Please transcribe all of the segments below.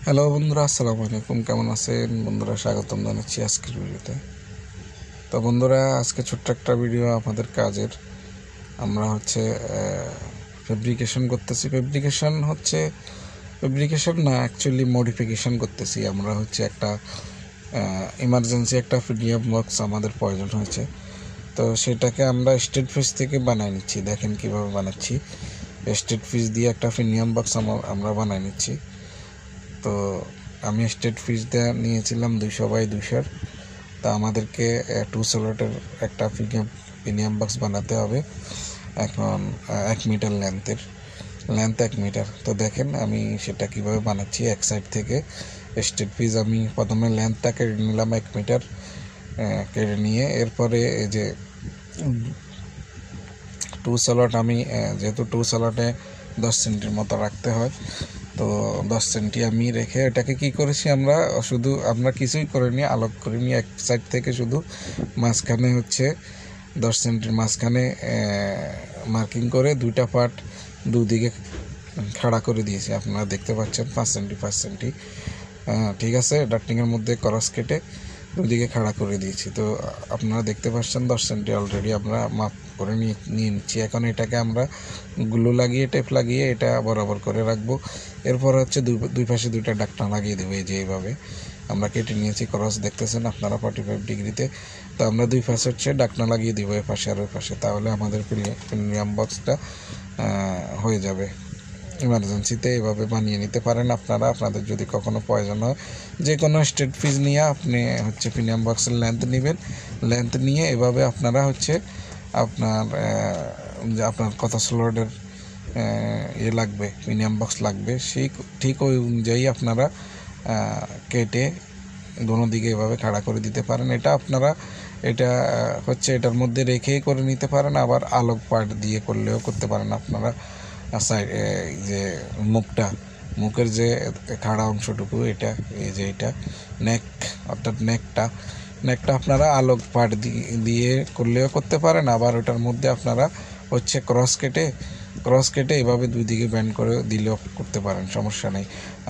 Hello বন্ধুরা, আসসালামু আলাইকুম। কেমন আছেন বন্ধুরা? স্বাগতম জানাচ্ছি আজকের ভিডিওতে। তো বন্ধুরা, আজকে ছোট্ট একটা ভিডিও আমাদের কাজের। আমরা ফেব্রিকেশন করতেছি। ফেব্রিকেশন না, অ্যাকচুয়ালি মডিফিকেশন করতেছি। আমরা একটা ইমার্জেন্সি একটা প্রিমিয়াম বক্স আমাদের প্রয়োজন হয়েছে। তো সেটাকে আমরা স্টেট ফিস থেকে বানিয়ে নিচ্ছি। দেখেন কিভাবে বানাচ্ছি। স্টেট ফিস দিয়ে একটা প্রিমিয়াম বক্স আমরা বানিয়ে নিচ্ছি। তো আমি স্টেট ফিস দেওয়া নিয়েছিলাম 200x200। তা আমাদেরকে 2 স্লটের একটা প্রিমিয়াম বক্স বানাতে হবে। এখন 1 মিটার লেন্থ 1 মিটার। তো দেখেন আমি সেটা কিভাবে বানাচ্ছি। এক সাইড থেকে স্টেট ফিস আমি প্রথমে লেন্থটা কেটে নিলাম 1 মিটার। কেটে নিয়ে এরপরে এই যে 2 স্লট আমি যেহেতু 2 স্লটে 10 সেন্টির মতো রাখতে হয়, তো 10 সেন্টি আমি রেখে এটাকে কি করেছি, আমরা কিছুই করিনি, আলোক করিনি। এক সাইড থেকে শুধু মাঝখানে 10 সেন্টির মাঝখানে মার্কিং করে দুইটা পার্ট দুদিকে খাড়া করে দিয়েছি। আপনারা দেখতে পাচ্ছেন 5 সেন্টি 5 সেন্টি। ঠিক আছে, ডাক্টিংয়ের মধ্যে ক্রস কেটে দুদিকে খাড়া করে দিয়েছি। তো আপনারা দেখতে পাচ্ছেন 10 সেন্টি অলরেডি আমরা মাপ করে নিয়ে নিচ্ছি। এখন এটাকে আমরা গ্লু লাগিয়ে, টেপ লাগিয়ে এটা বরাবর করে রাখবো। এরপর দুই পাশে দুইটা ডাকনা লাগিয়ে দেবো। এই যে এইভাবে আমরা কেটে নিয়েছি। ক্রস দেখতেছেন আপনারা 45 ডিগ্রিতে। তো আমরা দুই পাশে ডাকনা লাগিয়ে দিব, এ পাশে আর ওই পাশে। তাহলে আমাদের প্রিমিয়াম বক্সটা হয়ে যাবে। ইমার্জেন্সিতে এভাবে বানিয়ে নিতে পারেন আপনারা। আপনাদের যদি কখনো প্রয়োজন হয়, যে কোনো স্টেট ফিস নিয়ে আপনি প্রিমিয়াম বক্সের লেন্থ নেবেন। লেন্থ নিয়ে এভাবে আপনারা আপনার কত স্লটের লাগবে, প্রিমিয়াম বক্স লাগবে, সেই ঠিক ওই অনুযায়ী আপনারা কেটে দোনো দিকে এভাবে খাড়া করে দিতে পারেন। এটার মধ্যে রেখেই করে নিতে পারেন, আবার আলোক পার্ট দিয়ে করলেও করতে পারেন আপনারা। যে মুখের যে খাড়া অংশটুকু, এটা অর্থাৎ নেকটা আপনারা আলোক পার্ট দিয়ে করলেও করতে পারেন। আবার ওটার মধ্যে আপনারা ক্রস কেটে এভাবে দুই দিকে ব্যান্ড করে দিলেও করতে পারেন, সমস্যা নেই।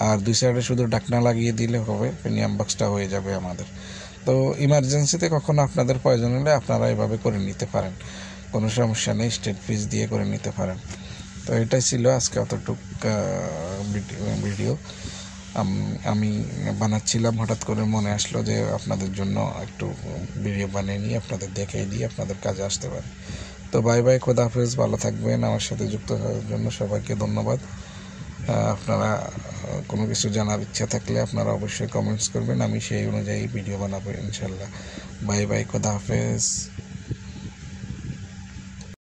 আর দুই সাইডে শুধু ডাকনা লাগিয়ে দিলে হবে, প্রিমিয়াম বক্সটা হয়ে যাবে আমাদের। তো ইমার্জেন্সিতে কখনো আপনাদের প্রয়োজন হলে আপনারা এভাবে করে নিতে পারেন, কোনো সমস্যা নেই। স্টেট ফিস দিয়ে করে নিতে পারেন। তো এটাই ছিল আজকে অতটুক ভিডিও। আমি বানাচ্ছিলাম, হঠাৎ করে মনে আসলো যে আপনাদের জন্য একটু ভিডিও বানিয়ে নিয়ে আপনাদের দেখিয়ে দিয়ে আপনাদের কাজে আসতে পারে। তো বাই বাই, খোদা হাফেজ, ভালো থাকবেন। আমার সাথে যুক্ত হওয়ার জন্য সবাইকে ধন্যবাদ। আপনারা কোনো কিছু জানার ইচ্ছা থাকলে আপনারা অবশ্যই কমেন্টস করবেন, আমি সেই অনুযায়ী ভিডিও বানাবো ইনশাল্লাহ। বাই বাই, খোদা হাফেজ।